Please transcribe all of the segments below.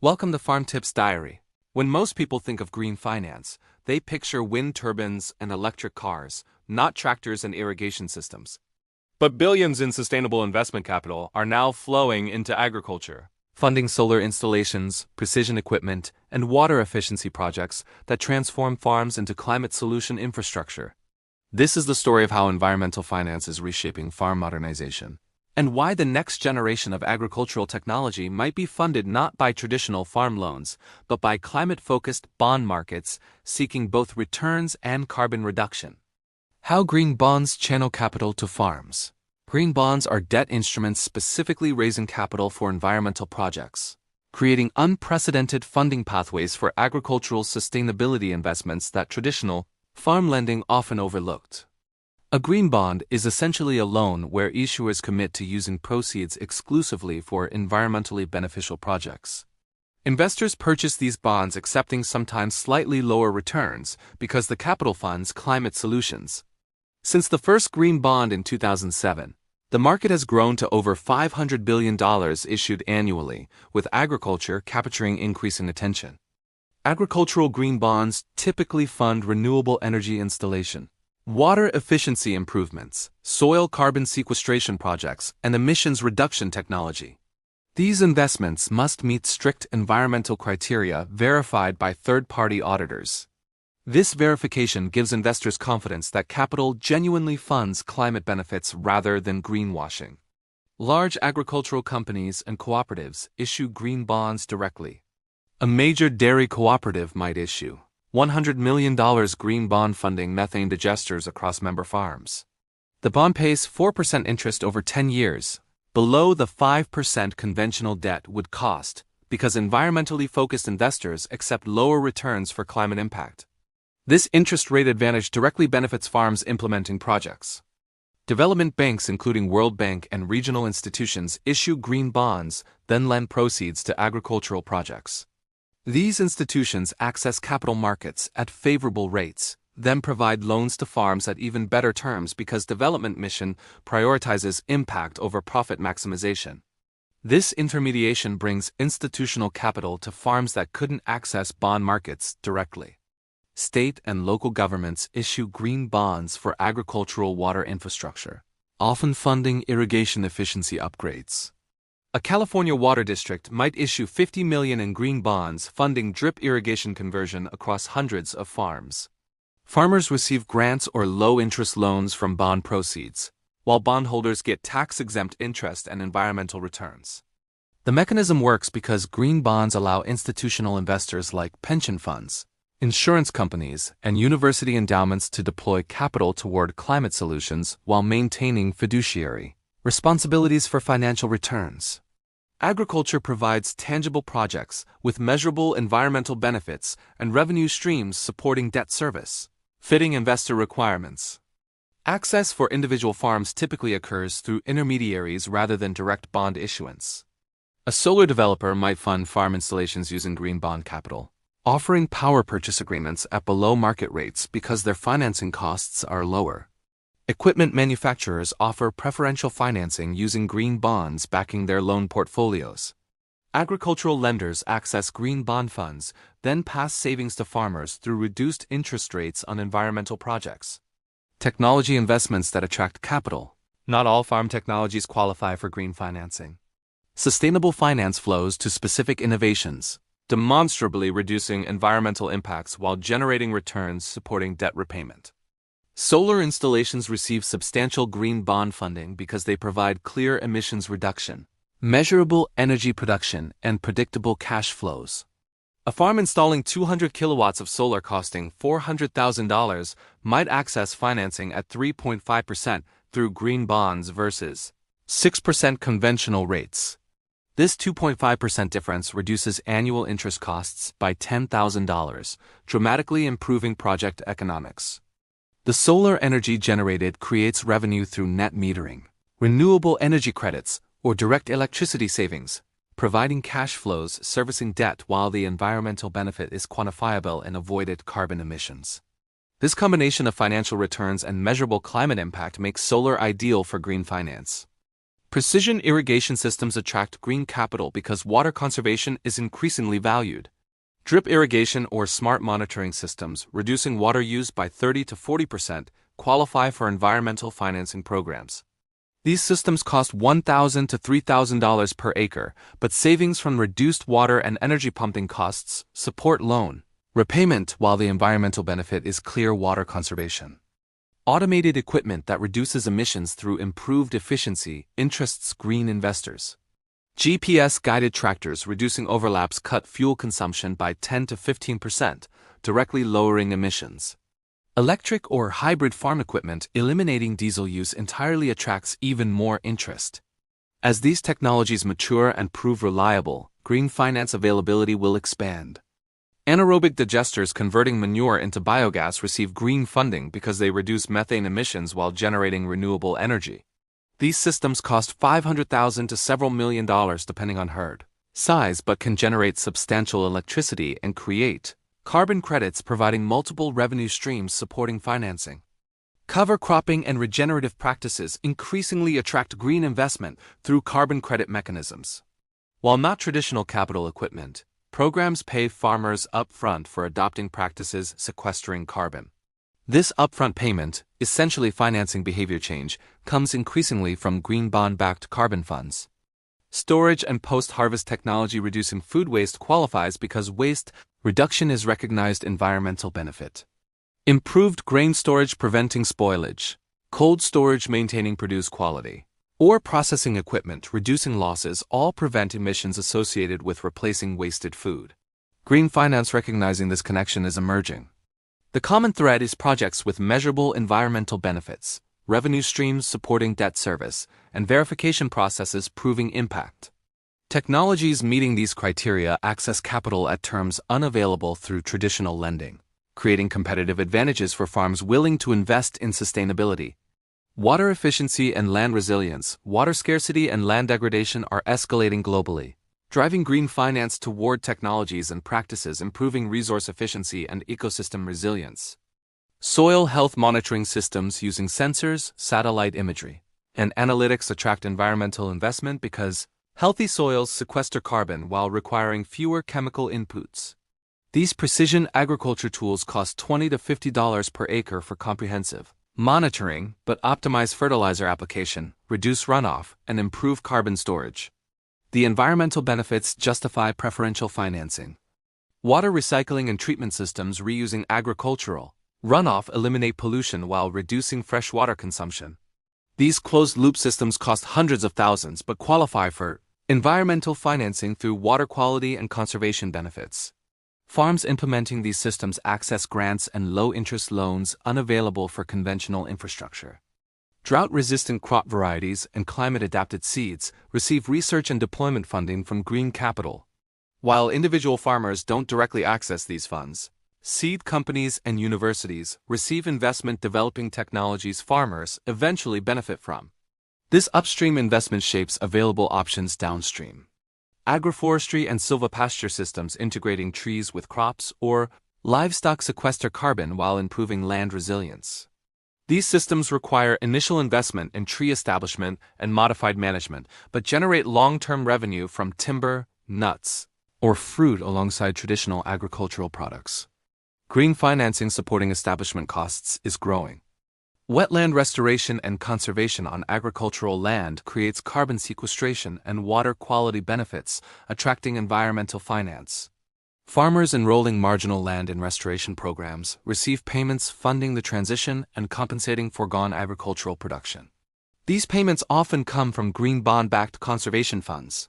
Welcome to Farmtips Diary. When most people think of green finance, they picture wind turbines and electric cars, not tractors and irrigation systems. But billions in sustainable investment capital are now flowing into agriculture, funding solar installations, precision equipment, and water efficiency projects that transform farms into climate solution infrastructure. This is the story of how environmental finance is reshaping farm modernization, and why the next generation of agricultural technology might be funded not by traditional farm loans, but by climate-focused bond markets seeking both returns and carbon reduction. How green bonds channel capital to farms. Green bonds are debt instruments specifically raising capital for environmental projects, creating unprecedented funding pathways for agricultural sustainability investments that traditional farm lending often overlooked. A green bond is essentially a loan where issuers commit to using proceeds exclusively for environmentally beneficial projects. Investors purchase these bonds accepting sometimes slightly lower returns because the capital funds climate solutions. Since the first green bond in 2007, the market has grown to over $500 billion issued annually, with agriculture capturing increasing attention. Agricultural green bonds typically fund renewable energy installation, water efficiency improvements, soil carbon sequestration projects, and emissions reduction technology. These investments must meet strict environmental criteria verified by third-party auditors. This verification gives investors confidence that capital genuinely funds climate benefits rather than greenwashing. Large agricultural companies and cooperatives issue green bonds directly. A major dairy cooperative might issue $100 million green bond funding methane digesters across member farms. The bond pays 4% interest over 10 years, below the 5% conventional debt would cost, because environmentally focused investors accept lower returns for climate impact. This interest rate advantage directly benefits farms implementing projects. Development banks, including World Bank and regional institutions, issue green bonds, then lend proceeds to agricultural projects. These institutions access capital markets at favorable rates, then provide loans to farms at even better terms because development mission prioritizes impact over profit maximization. This intermediation brings institutional capital to farms that couldn't access bond markets directly. State and local governments issue green bonds for agricultural water infrastructure, often funding irrigation efficiency upgrades. A California water district might issue $50 million in green bonds funding drip irrigation conversion across hundreds of farms. Farmers receive grants or low-interest loans from bond proceeds, while bondholders get tax-exempt interest and environmental returns. The mechanism works because green bonds allow institutional investors like pension funds, insurance companies, and university endowments to deploy capital toward climate solutions while maintaining fiduciary responsibilities for financial returns. Agriculture provides tangible projects with measurable environmental benefits and revenue streams supporting debt service, fitting investor requirements. Access for individual farms typically occurs through intermediaries rather than direct bond issuance. A solar developer might fund farm installations using green bond capital, offering power purchase agreements at below market rates because their financing costs are lower. Equipment manufacturers offer preferential financing using green bonds backing their loan portfolios. Agricultural lenders access green bond funds, then pass savings to farmers through reduced interest rates on environmental projects. Technology investments that attract capital. Not all farm technologies qualify for green financing. Sustainable finance flows to specific innovations, demonstrably reducing environmental impacts while generating returns supporting debt repayment. Solar installations receive substantial green bond funding because they provide clear emissions reduction, measurable energy production, and predictable cash flows. A farm installing 200 kilowatts of solar costing $400,000 might access financing at 3.5% through green bonds versus 6% conventional rates. This 2.5% difference reduces annual interest costs by $10,000, dramatically improving project economics. The solar energy generated creates revenue through net metering, renewable energy credits, or direct electricity savings, providing cash flows servicing debt while the environmental benefit is quantifiable in avoided carbon emissions. This combination of financial returns and measurable climate impact makes solar ideal for green finance. Precision irrigation systems attract green capital because water conservation is increasingly valued. Drip irrigation or smart monitoring systems, reducing water use by 30 to 40%, qualify for environmental financing programs. These systems cost $1,000 to $3,000 per acre, but savings from reduced water and energy pumping costs support loan repayment, while the environmental benefit is clear water conservation. Automated equipment that reduces emissions through improved efficiency interests green investors. GPS-guided tractors reducing overlaps cut fuel consumption by 10 to 15%, directly lowering emissions. Electric or hybrid farm equipment eliminating diesel use entirely attracts even more interest. As these technologies mature and prove reliable, green finance availability will expand. Anaerobic digesters converting manure into biogas receive green funding because they reduce methane emissions while generating renewable energy. These systems cost $500,000 to several $1 million depending on herd size, but can generate substantial electricity and create carbon credits, providing multiple revenue streams supporting financing. Cover cropping and regenerative practices increasingly attract green investment through carbon credit mechanisms. While not traditional capital equipment, programs pay farmers upfront for adopting practices sequestering carbon. This upfront payment, essentially financing behavior change, comes increasingly from green bond-backed carbon funds. Storage and post-harvest technology reducing food waste qualifies because waste reduction is recognized environmental benefit. Improved grain storage preventing spoilage, cold storage maintaining produce quality, or processing equipment reducing losses all prevent emissions associated with replacing wasted food. Green finance recognizing this connection is emerging. The common thread is projects with measurable environmental benefits, revenue streams supporting debt service, and verification processes proving impact. Technologies meeting these criteria access capital at terms unavailable through traditional lending, creating competitive advantages for farms willing to invest in sustainability. Water efficiency and land resilience, water scarcity and land degradation are escalating globally, driving green finance toward technologies and practices improving resource efficiency and ecosystem resilience. Soil health monitoring systems using sensors, satellite imagery, and analytics attract environmental investment because healthy soils sequester carbon while requiring fewer chemical inputs. These precision agriculture tools cost $20 to $50 per acre for comprehensive monitoring, but optimize fertilizer application, reduce runoff, and improve carbon storage. The environmental benefits justify preferential financing. Water recycling and treatment systems reusing agricultural runoff eliminate pollution while reducing freshwater consumption. These closed-loop systems cost hundreds of thousands but qualify for environmental financing through water quality and conservation benefits. Farms implementing these systems access grants and low-interest loans unavailable for conventional infrastructure. Drought-resistant crop varieties and climate-adapted seeds receive research and deployment funding from green capital. While individual farmers don't directly access these funds, seed companies and universities receive investment developing technologies farmers eventually benefit from. This upstream investment shapes available options downstream. Agroforestry and silvopasture systems integrating trees with crops or livestock sequester carbon while improving land resilience. These systems require initial investment in tree establishment and modified management, but generate long-term revenue from timber, nuts, or fruit alongside traditional agricultural products. Green financing supporting establishment costs is growing. Wetland restoration and conservation on agricultural land creates carbon sequestration and water quality benefits, attracting environmental finance. Farmers enrolling marginal land in restoration programs receive payments funding the transition and compensating foregone agricultural production. These payments often come from green bond-backed conservation funds.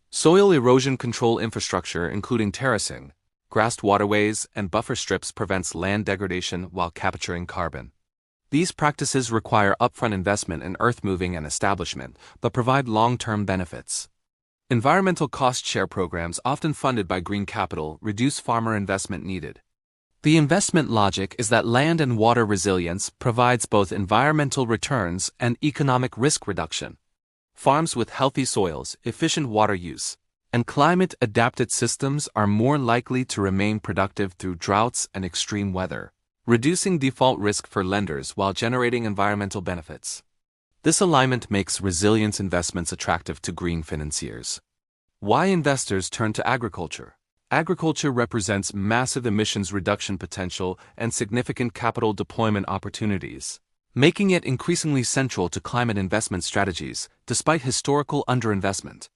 Soil erosion control infrastructure, including terracing, grassed waterways, and buffer strips, prevents land degradation while capturing carbon. These practices require upfront investment in earth moving and establishment, but provide long-term benefits. Environmental cost-share programs, often funded by green capital, reduce farmer investment needed. The investment logic is that land and water resilience provides both environmental returns and economic risk reduction. Farms with healthy soils, efficient water use, and climate-adapted systems are more likely to remain productive through droughts and extreme weather, reducing default risk for lenders while generating environmental benefits. This alignment makes resilience investments attractive to green financiers. Why investors turn to agriculture? Agriculture represents massive emissions reduction potential and significant capital deployment opportunities, making it increasingly central to climate investment strategies, despite historical underinvestment.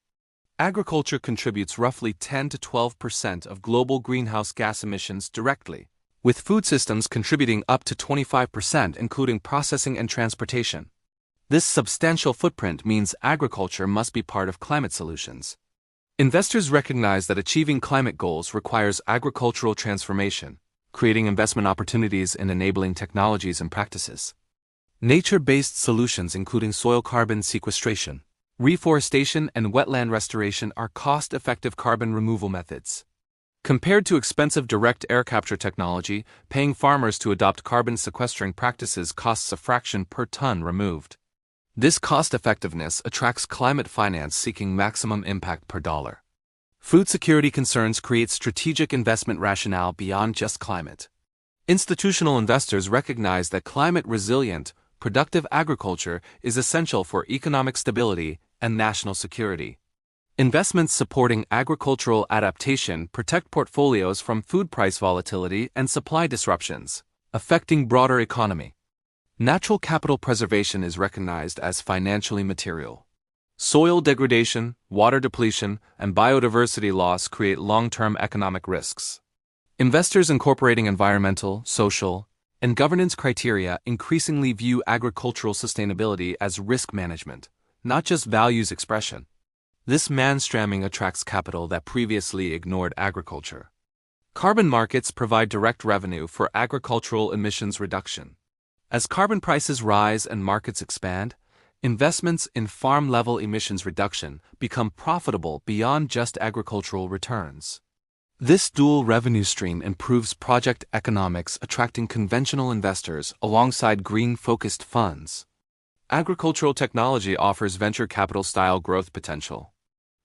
Agriculture contributes roughly 10 to 12% of global greenhouse gas emissions directly, with food systems contributing up to 25%, including processing and transportation. This substantial footprint means agriculture must be part of climate solutions. Investors recognize that achieving climate goals requires agricultural transformation, creating investment opportunities in enabling technologies and practices. Nature-based solutions including soil carbon sequestration, reforestation, and wetland restoration are cost-effective carbon removal methods. Compared to expensive direct air capture technology, paying farmers to adopt carbon sequestering practices costs a fraction per ton removed. This cost-effectiveness attracts climate finance seeking maximum impact per dollar. Food security concerns create strategic investment rationale beyond just climate. Institutional investors recognize that climate-resilient, productive agriculture is essential for economic stability and national security. Investments supporting agricultural adaptation protect portfolios from food price volatility and supply disruptions, affecting broader economy. Natural capital preservation is recognized as financially material. Soil degradation, water depletion, and biodiversity loss create long-term economic risks. Investors incorporating environmental, social, and governance criteria increasingly view agricultural sustainability as risk management, not just values expression. This mainstreaming attracts capital that previously ignored agriculture. Carbon markets provide direct revenue for agricultural emissions reduction. As carbon prices rise and markets expand, investments in farm-level emissions reduction become profitable beyond just agricultural returns. This dual revenue stream improves project economics, attracting conventional investors alongside green-focused funds. Agricultural technology offers venture capital-style growth potential.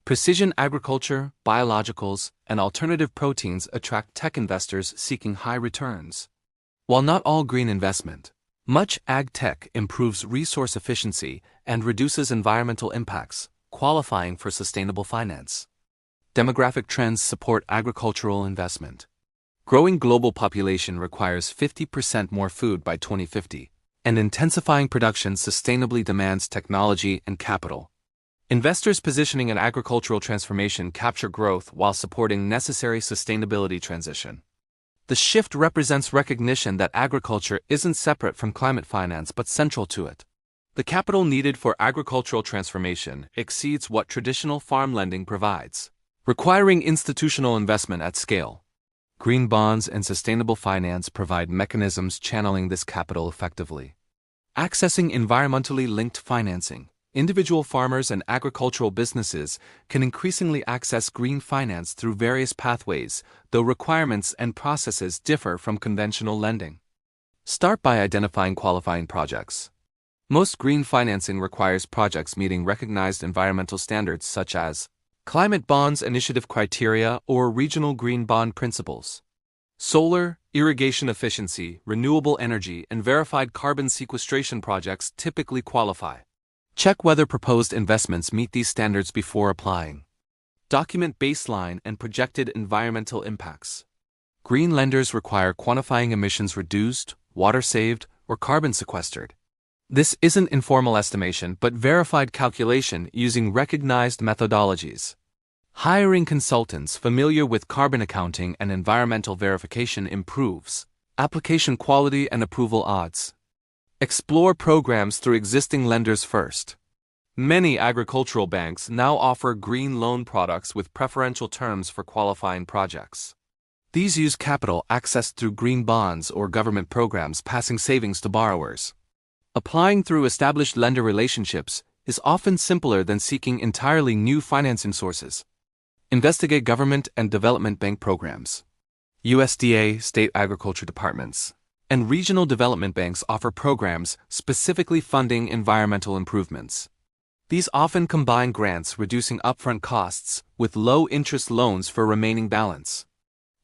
Precision agriculture, biologicals, and alternative proteins attract tech investors seeking high returns. While not all green investment, much ag tech improves resource efficiency and reduces environmental impacts, qualifying for sustainable finance. Demographic trends support agricultural investment. Growing global population requires 50% more food by 2050, and intensifying production sustainably demands technology and capital. Investors positioning in agricultural transformation capture growth while supporting necessary sustainability transition. The shift represents recognition that agriculture isn't separate from climate finance but central to it. The capital needed for agricultural transformation exceeds what traditional farm lending provides, requiring institutional investment at scale. Green bonds and sustainable finance provide mechanisms channeling this capital effectively. Accessing environmentally linked financing, individual farmers and agricultural businesses can increasingly access green finance through various pathways, though requirements and processes differ from conventional lending. Start by identifying qualifying projects. Most green financing requires projects meeting recognized environmental standards such as Climate Bonds Initiative criteria or regional green bond principles. Solar, irrigation efficiency, renewable energy, and verified carbon sequestration projects typically qualify. Check whether proposed investments meet these standards before applying. Document baseline and projected environmental impacts. Green lenders require quantifying emissions reduced, water saved, or carbon sequestered. This isn't informal estimation but verified calculation using recognized methodologies. Hiring consultants familiar with carbon accounting and environmental verification improves application quality and approval odds. Explore programs through existing lenders first. Many agricultural banks now offer green loan products with preferential terms for qualifying projects. These use capital accessed through green bonds or government programs, passing savings to borrowers. Applying through established lender relationships is often simpler than seeking entirely new financing sources. Investigate government and development bank programs. USDA, state agriculture departments, and regional development banks offer programs specifically funding environmental improvements. These often combine grants reducing upfront costs with low-interest loans for remaining balance.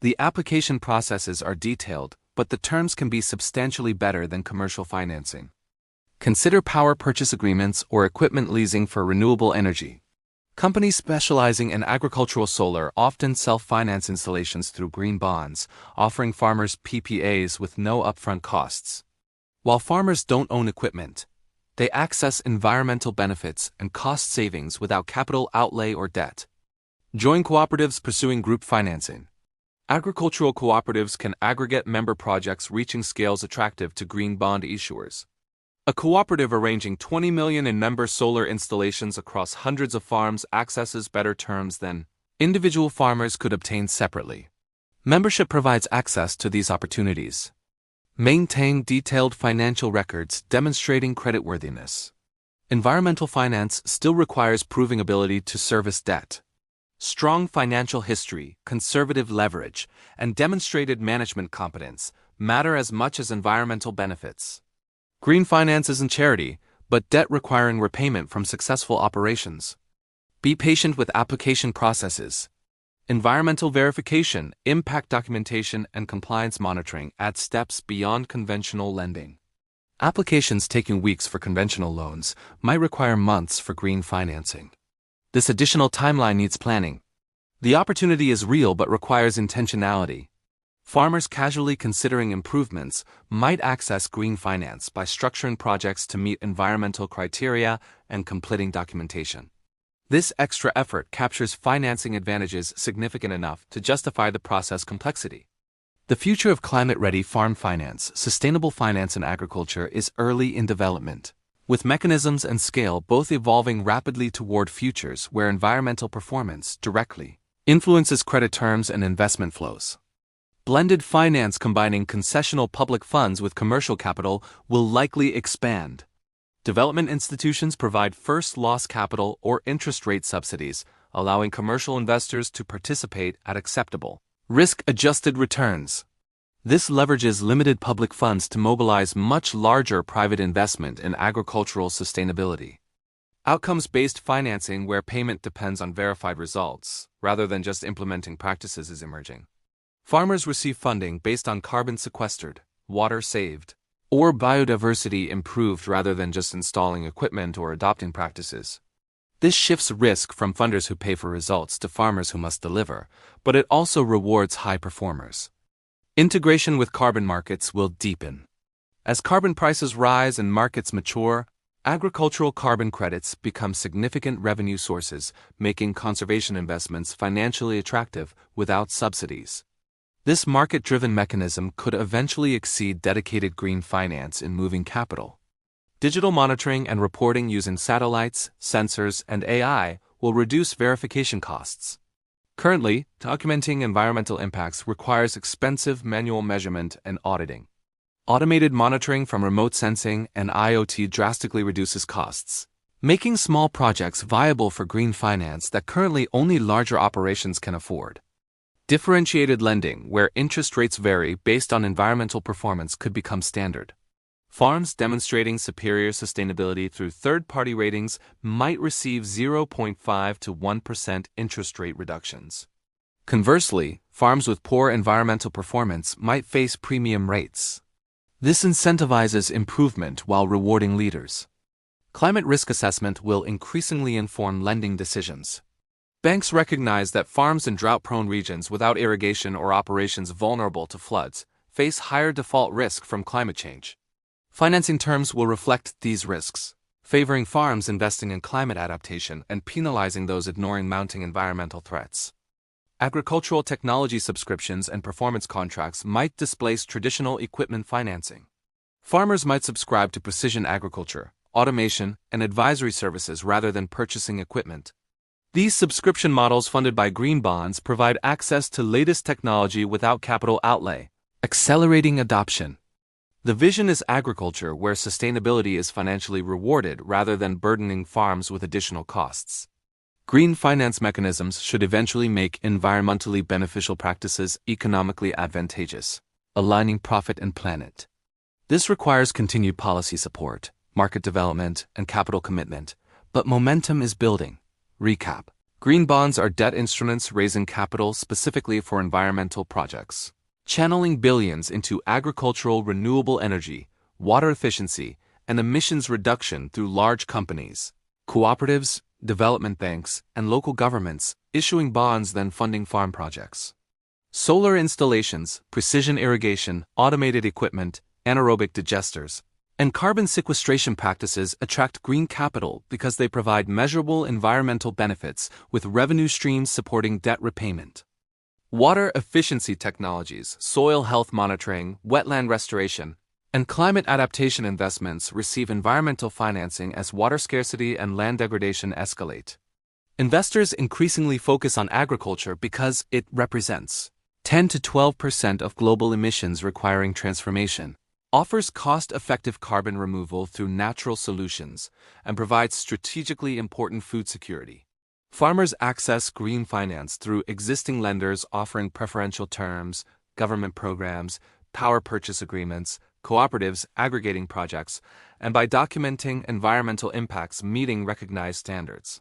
The application processes are detailed, but the terms can be substantially better than commercial financing. Consider power purchase agreements or equipment leasing for renewable energy. Companies specializing in agricultural solar often self-finance installations through green bonds, offering farmers PPAs with no upfront costs. While farmers don't own equipment, they access environmental benefits and cost savings without capital outlay or debt. Join cooperatives pursuing group financing. Agricultural cooperatives can aggregate member projects reaching scales attractive to green bond issuers. A cooperative arranging 20 million in member solar installations across hundreds of farms accesses better terms than individual farmers could obtain separately. Membership provides access to these opportunities. Maintain detailed financial records demonstrating creditworthiness. Environmental finance still requires proving ability to service debt. Strong financial history, conservative leverage, and demonstrated management competence matter as much as environmental benefits. Green finance isn't charity, but debt requiring repayment from successful operations. Be patient with application processes. Environmental verification, impact documentation, and compliance monitoring add steps beyond conventional lending. Applications taking weeks for conventional loans might require months for green financing. This additional timeline needs planning. The opportunity is real but requires intentionality. Farmers casually considering improvements might access green finance by structuring projects to meet environmental criteria and completing documentation. This extra effort captures financing advantages significant enough to justify the process complexity. The future of climate-ready farm finance, sustainable finance in agriculture is early in development, with mechanisms and scale both evolving rapidly toward futures where environmental performance directly influences credit terms and investment flows. Blended finance combining concessional public funds with commercial capital will likely expand. Development institutions provide first loss capital or interest rate subsidies, allowing commercial investors to participate at acceptable, risk-adjusted returns. This leverages limited public funds to mobilize much larger private investment in agricultural sustainability. Outcomes-based financing where payment depends on verified results, rather than just implementing practices, is emerging. Farmers receive funding based on carbon sequestered, water saved, or biodiversity improved rather than just installing equipment or adopting practices. This shifts risk from funders who pay for results to farmers who must deliver, but it also rewards high performers. Integration with carbon markets will deepen. As carbon prices rise and markets mature, agricultural carbon credits become significant revenue sources, making conservation investments financially attractive without subsidies. This market-driven mechanism could eventually exceed dedicated green finance in moving capital. Digital monitoring and reporting using satellites, sensors, and AI will reduce verification costs. Currently, documenting environmental impacts requires expensive manual measurement and auditing. Automated monitoring from remote sensing and IoT drastically reduces costs, making small projects viable for green finance that currently only larger operations can afford. Differentiated lending, where interest rates vary based on environmental performance, could become standard. Farms demonstrating superior sustainability through third-party ratings might receive 0.5 to 1% interest rate reductions. Conversely, farms with poor environmental performance might face premium rates. This incentivizes improvement while rewarding leaders. Climate risk assessment will increasingly inform lending decisions. Banks recognize that farms in drought-prone regions without irrigation or operations vulnerable to floods face higher default risk from climate change. Financing terms will reflect these risks, favoring farms investing in climate adaptation and penalizing those ignoring mounting environmental threats. Agricultural technology subscriptions and performance contracts might displace traditional equipment financing. Farmers might subscribe to precision agriculture, automation, and advisory services rather than purchasing equipment. These subscription models funded by green bonds provide access to latest technology without capital outlay, accelerating adoption. The vision is agriculture where sustainability is financially rewarded rather than burdening farms with additional costs. Green finance mechanisms should eventually make environmentally beneficial practices economically advantageous, aligning profit and planet. This requires continued policy support, market development, and capital commitment, but momentum is building. Recap. Green bonds are debt instruments raising capital specifically for environmental projects, channeling billions into agricultural renewable energy, water efficiency, and emissions reduction through large companies, cooperatives, development banks, and local governments issuing bonds then funding farm projects. Solar installations, precision irrigation, automated equipment, anaerobic digesters, and carbon sequestration practices attract green capital because they provide measurable environmental benefits with revenue streams supporting debt repayment. Water efficiency technologies, soil health monitoring, wetland restoration, and climate adaptation investments receive environmental financing as water scarcity and land degradation escalate. Investors increasingly focus on agriculture because it represents 10 to 12% of global emissions requiring transformation, offers cost-effective carbon removal through natural solutions, and provides strategically important food security. Farmers access green finance through existing lenders offering preferential terms, government programs, power purchase agreements, cooperatives aggregating projects, and by documenting environmental impacts meeting recognized standards.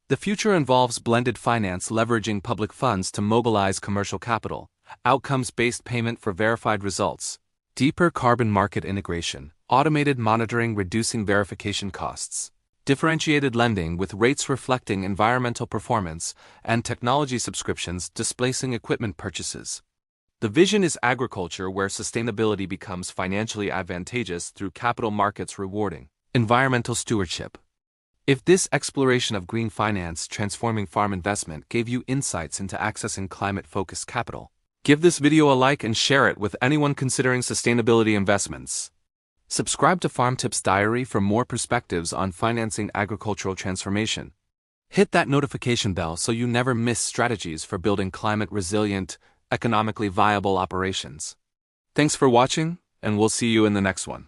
The future involves blended finance leveraging public funds to mobilize commercial capital, outcomes-based payment for verified results, deeper carbon market integration, automated monitoring reducing verification costs, differentiated lending with rates reflecting environmental performance, and technology subscriptions displacing equipment purchases. The vision is agriculture where sustainability becomes financially advantageous through capital markets rewarding environmental stewardship. If this exploration of green finance transforming farm investment gave you insights into accessing climate-focused capital, give this video a like and share it with anyone considering sustainability investments. Subscribe to Farmtips Diary for more perspectives on financing agricultural transformation. Hit that notification bell so you never miss strategies for building climate-resilient, economically viable operations. Thanks for watching, and we'll see you in the next one.